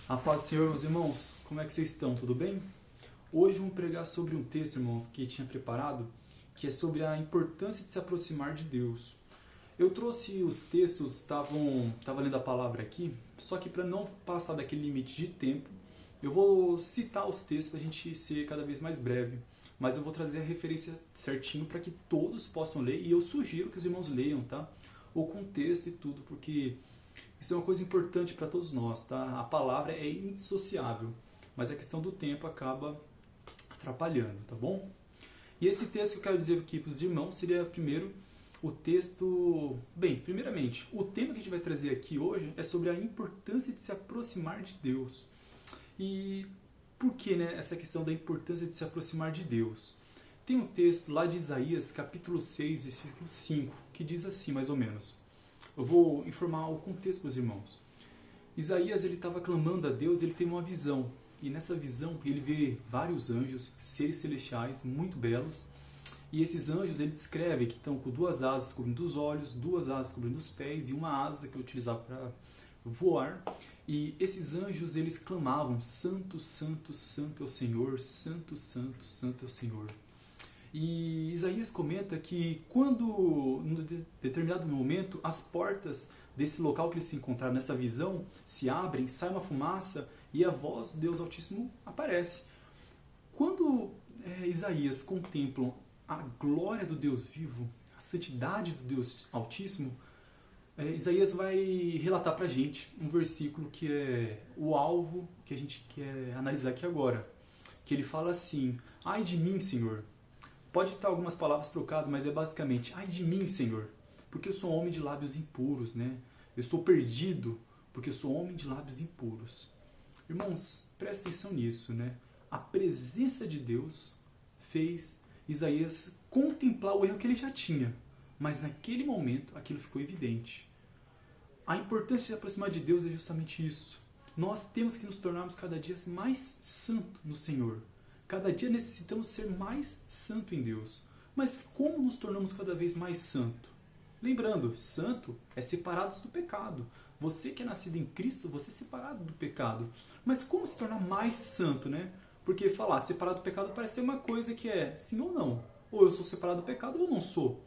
A paz do Senhor, meus irmãos, como é que vocês estão? Tudo bem? Hoje vamos pregar sobre um texto, irmãos, que tinha preparado, que é sobre a importância de se aproximar de Deus. Eu trouxe os textos, estava lendo a palavra aqui, só que para não passar daquele limite de tempo, eu vou citar os textos para a gente ser cada vez mais breve, mas eu vou trazer a referência certinho para que todos possam ler, e eu sugiro que os irmãos leiam, tá? O contexto e tudo, porque isso é uma coisa importante para todos nós, tá? A palavra é indissociável, mas a questão do tempo acaba atrapalhando, tá bom? E esse texto que eu quero dizer aqui para os irmãos seria, primeiro, o texto... Bem, primeiramente, o tema que a gente vai trazer aqui hoje é sobre a importância de se aproximar de Deus. E por que, né, essa questão da importância de se aproximar de Deus? Tem um texto lá de Isaías, capítulo 6, versículo 5, que diz assim, mais ou menos. Eu vou informar o contexto para os irmãos. Isaías estava clamando a Deus, ele teve uma visão. E nessa visão ele vê vários anjos, seres celestiais, muito belos. E esses anjos ele descreve que estão com duas asas cobrindo os olhos, duas asas cobrindo os pés e uma asa que é utilizada para voar. E esses anjos eles clamavam: Santo, Santo, Santo é o Senhor, Santo, Santo, Santo é o Senhor. E Isaías comenta que quando, em determinado momento, as portas desse local que eles se encontraram nessa visão se abrem, sai uma fumaça e a voz do Deus Altíssimo aparece. Quando Isaías contempla a glória do Deus vivo, a santidade do Deus Altíssimo, Isaías vai relatar para a gente um versículo que é o alvo que a gente quer analisar aqui agora. Que ele fala assim: ai de mim, Senhor. Pode estar algumas palavras trocadas, mas é basicamente: ai de mim, Senhor, porque eu sou homem de lábios impuros, né? Eu estou perdido porque eu sou homem de lábios impuros. Irmãos, presta atenção nisso, né? A presença de Deus fez Isaías contemplar o erro que ele já tinha, mas naquele momento aquilo ficou evidente. A importância de se aproximar de Deus é justamente isso. Nós temos que nos tornarmos cada dia mais santos no Senhor. Cada dia necessitamos ser mais santo em Deus. Mas como nos tornamos cada vez mais santo? Lembrando, santo é separados do pecado. Você que é nascido em Cristo, você é separado do pecado. Mas como se tornar mais santo, né? Porque falar separado do pecado parece ser uma coisa que é sim ou não. Ou eu sou separado do pecado ou eu não sou.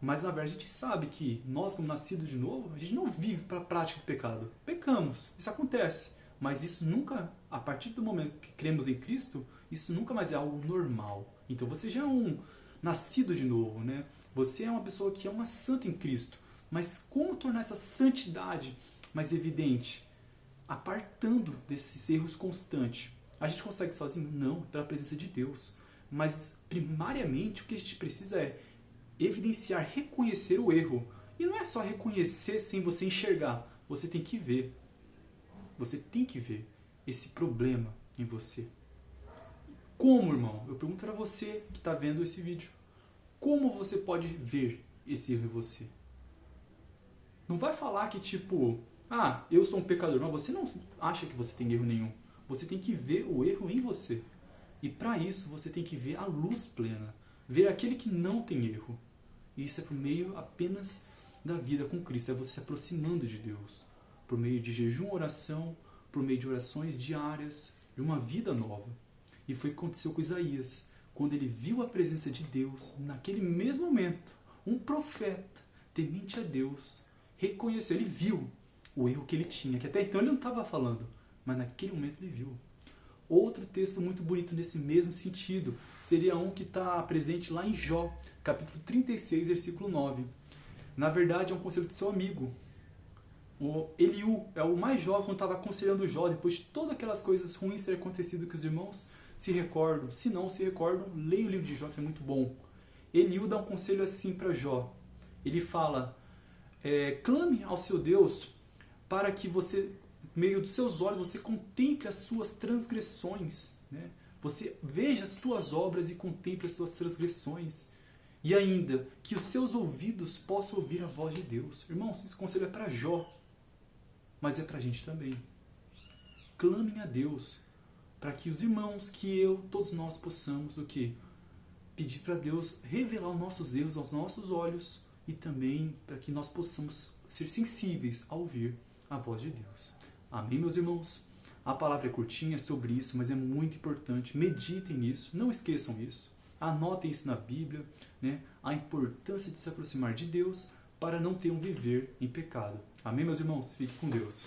Mas na verdade a gente sabe que nós, como nascidos de novo, a gente não vive para a prática do pecado. Pecamos, isso acontece. Mas isso nunca, a partir do momento que cremos em Cristo, isso nunca mais é algo normal. Então você já é um nascido de novo, né? Você é uma pessoa que é uma santa em Cristo. Mas como tornar essa santidade mais evidente? Apartando desses erros constantes. A gente consegue sozinho? Não, pela presença de Deus. Mas primariamente o que a gente precisa é evidenciar, reconhecer o erro. E não é só reconhecer sem você enxergar. Você tem que ver. Você tem que ver esse problema em você. Como, irmão? Eu pergunto para você que está vendo esse vídeo. Como você pode ver esse erro em você? Não vai falar que tipo, eu sou um pecador. Não, você não acha que você tem erro nenhum. Você tem que ver o erro em você. E para isso você tem que ver a luz plena. Ver aquele que não tem erro. E isso é por meio apenas da vida com Cristo. É você se aproximando de Deus. Por meio de jejum, oração, por meio de orações diárias, de uma vida nova. E foi o que aconteceu com Isaías. Quando ele viu a presença de Deus, naquele mesmo momento, um profeta, temente a Deus, reconheceu, ele viu o erro que ele tinha, que até então ele não estava falando, mas naquele momento ele viu. Outro texto muito bonito nesse mesmo sentido seria um que está presente lá em Jó, capítulo 36, versículo 9. Na verdade é um conselho do seu amigo. O Eliú é o mais jovem quando estava aconselhando Jó, depois de todas aquelas coisas ruins terem acontecido, que os irmãos se recordam. Se não se recordam, leia o livro de Jó, que é muito bom. Eliú dá um conselho assim para Jó. Ele fala: clame ao seu Deus para que você, por meio dos seus olhos, você contemple as suas transgressões. Né? Você veja as tuas obras e contemple as tuas transgressões. E ainda, que os seus ouvidos possam ouvir a voz de Deus. Irmãos, esse conselho é para Jó. Mas é para a gente também. Clamem a Deus para que os irmãos, que eu, todos nós possamos o quê? Pedir para Deus revelar os nossos erros aos nossos olhos e também para que nós possamos ser sensíveis a ouvir a voz de Deus. Amém, meus irmãos? A palavra é curtinha, é sobre isso, mas é muito importante. Meditem nisso, não esqueçam isso. Anotem isso na Bíblia, né? A importância de se aproximar de Deus para não ter um viver em pecado. Amém, meus irmãos? Fique com Deus.